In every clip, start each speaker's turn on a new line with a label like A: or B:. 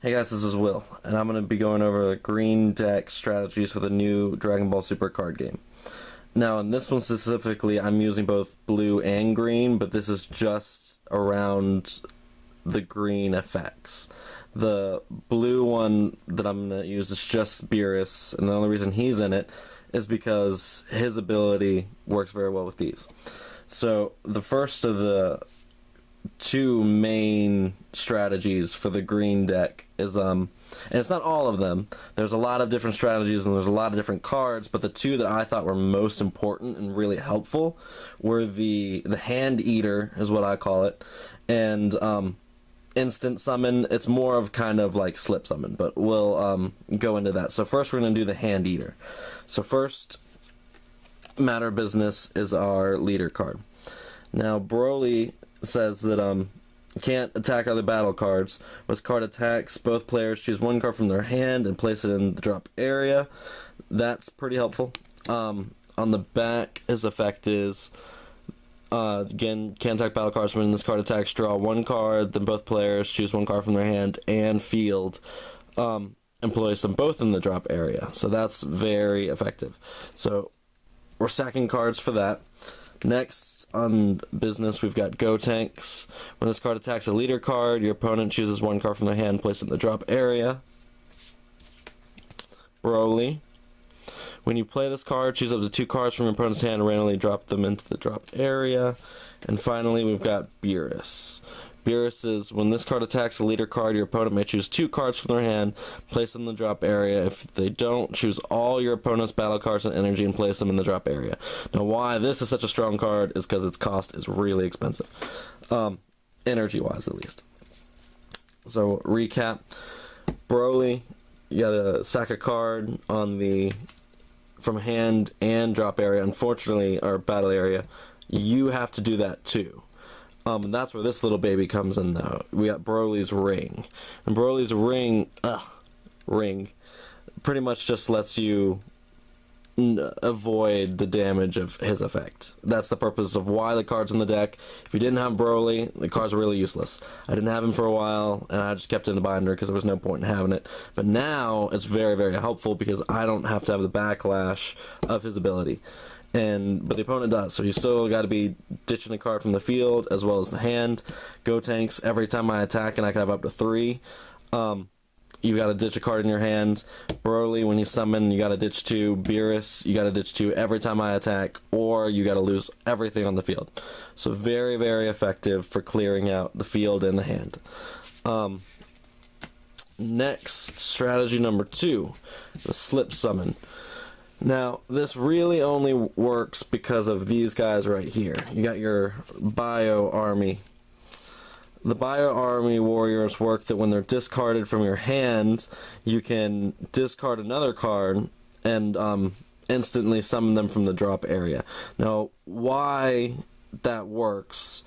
A: Hey guys, this is Will, and I'm going to be going over the green deck strategies for the new Dragon Ball Super card game. Now, in this one specifically, I'm using both blue and green, but this is just around the green effects. The blue one that I'm going to use is just Beerus, and the only reason he's in it is because his ability works very well with these. So, the first of the two main strategies for the green deck is and it's not all of them. There's a lot of different strategies and there's a lot of different cards, but the two that I thought were most important and really helpful were the hand eater, is what I call it, and instant summon. It's more of kind of like slip summon, but we'll go into that. So first we're going to do the hand eater. So first matter of business is our leader card. Now Broly says that can't attack other battle cards. When this card attacks, both players choose one card from their hand and place it in the drop area. That's pretty helpful. On the back, his effect is again, can't attack battle cards. When this card attacks, draw one card, then both players choose one card from their hand and field, and place them both in the drop area. So that's very effective. So we're stacking cards for that. Next on business, we've got Gotenks. When this card attacks a leader card, your opponent chooses one card from their hand and places it in the drop area. Broly. When you play this card, choose up to two cards from your opponent's hand and randomly drop them into the drop area. And finally, we've got Beerus. Beerus is, when this card attacks a leader card, your opponent may choose two cards from their hand, place them in the drop area. If they don't, choose all your opponent's battle cards and energy and place them in the drop area. Now, why this is such a strong card is because its cost is really expensive, energy-wise at least. So, recap. Broly, you gotta sack a card on the from hand and drop area. Unfortunately, our battle area, you have to do that too. And that's where this little baby comes in though. We got Broly's ring. And Broly's ring pretty much just lets you avoid the damage of his effect. That's the purpose of why the card's in the deck. If you didn't have Broly, the card's really useless. I didn't have him for a while, and I just kept it in the binder because there was no point in having it. But now, it's very, very helpful because I don't have to have the backlash of his ability. But the opponent does, so you still got to be ditching a card from the field as well as the hand. Gotenks, every time I attack, and I can have up to 3, you got to ditch a card in your hand. Broly, when you summon, you got to ditch 2. Beerus, you got to ditch 2 every time I attack, or you got to lose everything on the field. So very, very effective for clearing out the field and the hand. Next, strategy number 2, the slip summon. Now, this really only works because of these guys right here. You got your Bio Army. The Bio Army warriors work that when they're discarded from your hand, you can discard another card and instantly summon them from the drop area. Now, why that works,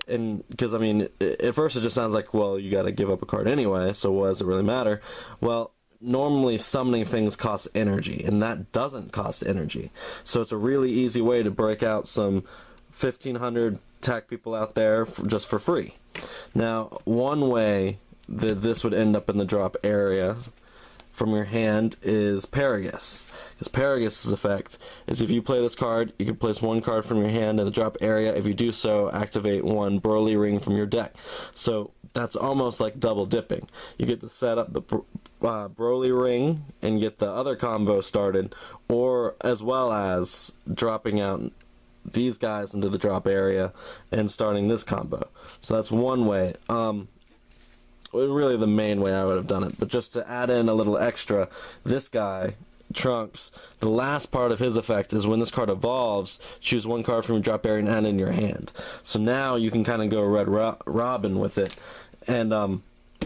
A: and because, I mean, at first it just sounds like, well, you got to give up a card anyway, so what does it really matter? Well, normally summoning things costs energy, and that doesn't cost energy. So it's a really easy way to break out some 1,500 attack people out there just for free. Now, one way that this would end up in the drop area from your hand is Paragus. Because Paragus' effect is if you play this card, you can place one card from your hand in the drop area. If you do so, activate one Broly ring from your deck. So that's almost like double dipping. You get to set up the Broly ring and get the other combo started, or as well as dropping out these guys into the drop area and starting this combo. So that's one way. Really the main way I would have done it, but just to add in a little extra, this guy, Trunks, the last part of his effect is when this card evolves, choose one card from your drop area and add in your hand. So now you can kind of go Red Robin with it and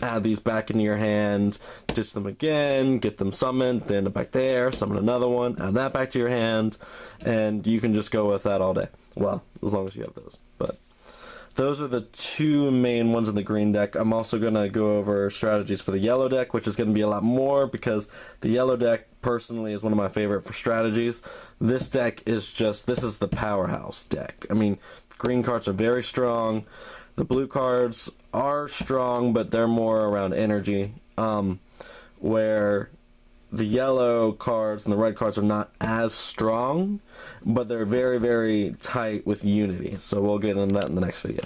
A: add these back into your hand, ditch them again, get them summoned, they end up back there, summon another one, add that back to your hand, and you can just go with that all day. Well, as long as you have those. But those are the two main ones in the green deck. I'm also going to go over strategies for the yellow deck, which is going to be a lot more because the yellow deck, personally, is one of my favorite for strategies. This deck is just, this is the powerhouse deck. I mean, green cards are very strong. The blue cards are strong, but they're more around energy. where the yellow cards and the red cards are not as strong, but they're very, very tight with unity. So we'll get into that in the next video.